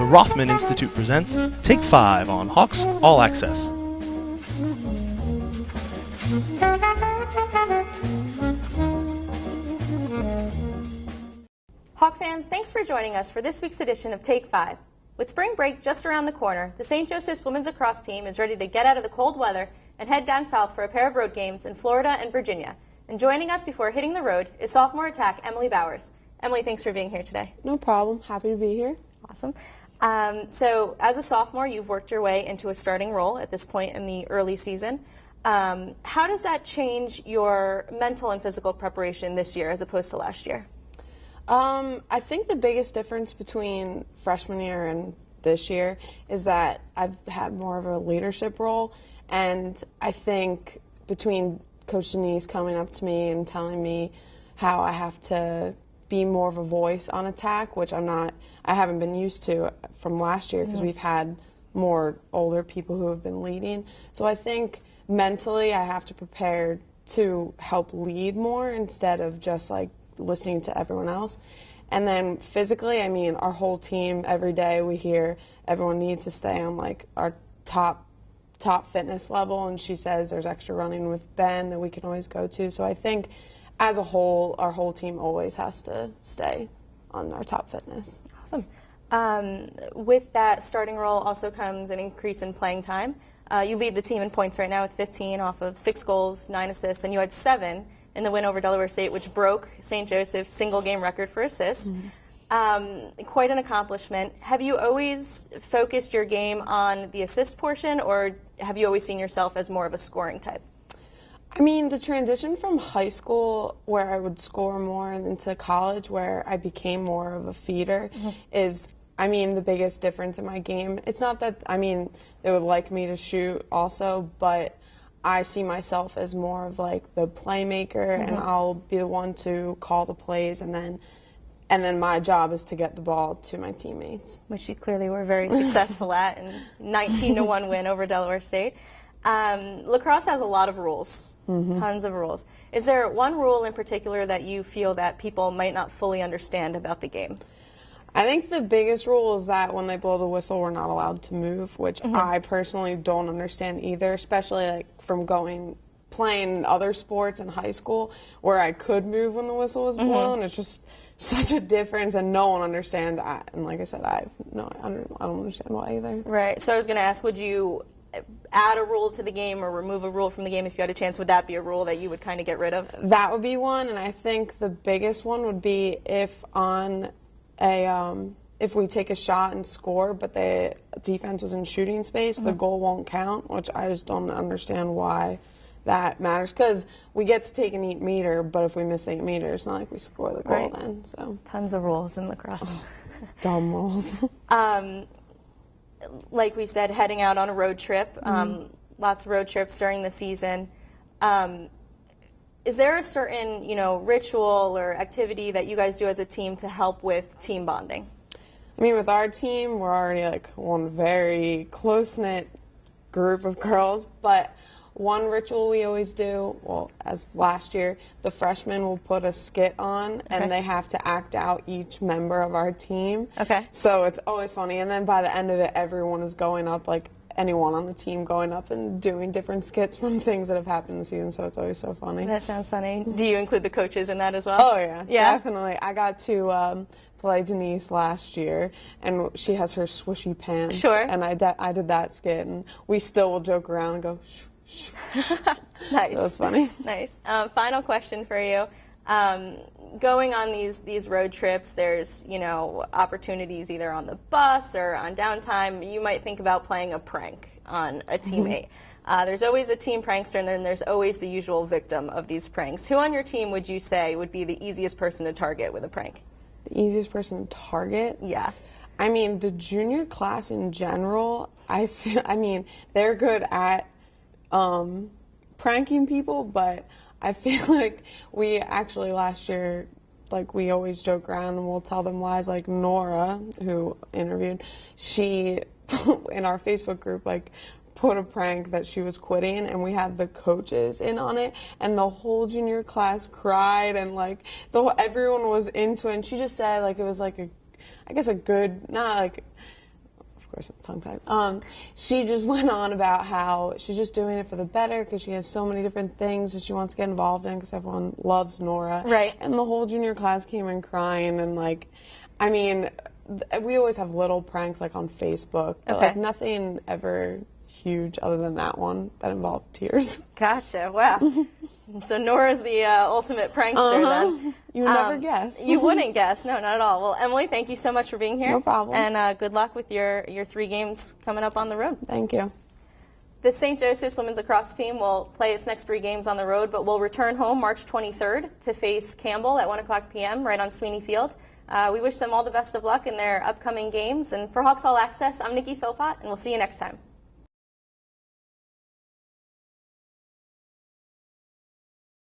The Rothman Institute presents Take 5 on Hawks All Access. Hawk fans, thanks for joining us for this week's edition of Take 5. With spring break just around the corner, the St. Joseph's women's lacrosse team is ready to get out of the cold weather and head down south for a pair of road games in Florida and Virginia. And joining us before hitting the road is sophomore attack Emily Bowers. Emily, thanks for being here today. No problem. Happy to be here. Awesome. So as a sophomore, you've worked your way into a starting role at this point in the early season. How does that change your mental and physical preparation this year as opposed to last year? I think the biggest difference between freshman year and this year is that I've had more of a leadership role, and I think between Coach Denise coming up to me and telling me how I have to be more of a voice on attack, which I haven't been used to from last year because we've had more older people who have been leading. So I think mentally I have to prepare to help lead more instead of just like listening to everyone else. And then physically, I mean, our whole team, every day we hear everyone needs to stay on like our top fitness level, and she says there's extra running with Ben that we can always go to. So I think as a whole, our whole team always has to stay on our top fitness. Awesome. With that starting role also comes an increase in playing time. You lead the team in points right now with 15 off of 6 goals, 9 assists, and you had 7 in the win over Delaware State, which broke St. Joseph's single-game record for assists. Quite an accomplishment. Have you always focused your game on the assist portion, or have you always seen yourself as more of a scoring type? I mean, the transition from high school, where I would score more, and into college, where I became more of a feeder, is, I mean, the biggest difference in my game. It's not that, I mean, they would like me to shoot also, but I see myself as more of like the playmaker, and I'll be the one to call the plays, and then my job is to get the ball to my teammates. Which you clearly were very successful at, and 19-1 win over Delaware State. Lacrosse has a lot of rules, tons of rules. Is there one rule in particular that you feel that people might not fully understand about the game? I think the biggest rule is that when they blow the whistle, we're not allowed to move, which I personally don't understand either, especially like from playing other sports in high school where I could move when the whistle was blown. It's just such a difference, and no one understands that. And like I said, I don't understand why either. Right. So I was going to ask, would you add a rule to the game or remove a rule from the game if you had a chance? Would that be a rule that you would kind of get rid of? That would be one, and I think the biggest one would be if if we take a shot and score, but the defense was in shooting space, the goal won't count, which I just don't understand why that matters. Because we get to take an 8 meter, but if we miss 8 meters, it's not like we score the goal then. So tons of rules in lacrosse. Dumb rules. Like we said, heading out on a road trip, lots of road trips during the season. Is there a certain, ritual or activity that you guys do as a team to help with team bonding? I mean, with our team, we're already like one very close-knit group of girls, but one ritual we always do, well, as last year, the freshmen will put a skit on, and they have to act out each member of our team. Okay. So it's always funny, and then by the end of it, everyone is going up, like anyone on the team going up and doing different skits from things that have happened this season, so it's always so funny. That sounds funny. Do you include the coaches in that as well? Oh, yeah, definitely. I got to play Denise last year, and she has her swishy pants. Sure. And I did that skit, and we still will joke around and go, shh, shh, shh. Nice. That was funny. Nice. Final question for you. Going on these road trips, there's, opportunities either on the bus or on downtime. You might think about playing a prank on a teammate. There's always a team prankster, and then there's always the usual victim of these pranks. Who on your team would you say would be the easiest person to target with a prank? The easiest person to target? Yeah. I mean, the junior class in general, they're good at pranking people, but I feel like we actually last year, like we always joke around and we'll tell them lies. Like Nora, who interviewed, she in our Facebook group like put a prank that she was quitting, and we had the coaches in on it, and the whole junior class cried, and like everyone was into it. And she just said like it was like a good, not like course, tongue-tied. She just went on about how she's just doing it for the better because she has so many different things that she wants to get involved in because everyone loves Nora. Right. And the whole junior class came in crying and, like, I mean, we always have little pranks, like, on Facebook. But, Okay. like, nothing ever huge other than that one that involved tears. Gotcha. Wow. So Nora's the ultimate prankster then. You would never guess. You wouldn't guess. No, not at all. Well, Emily, thank you so much for being here. No problem. And good luck with your 3 games coming up on the road. Thank you. The St. Joseph's women's lacrosse team will play its next 3 games on the road, but will return home March 23rd to face Campbell at 1 o'clock p.m. right on Sweeney Field. We wish them all the best of luck in their upcoming games. And for Hawks All Access, I'm Nikki Philpott, and we'll see you next time.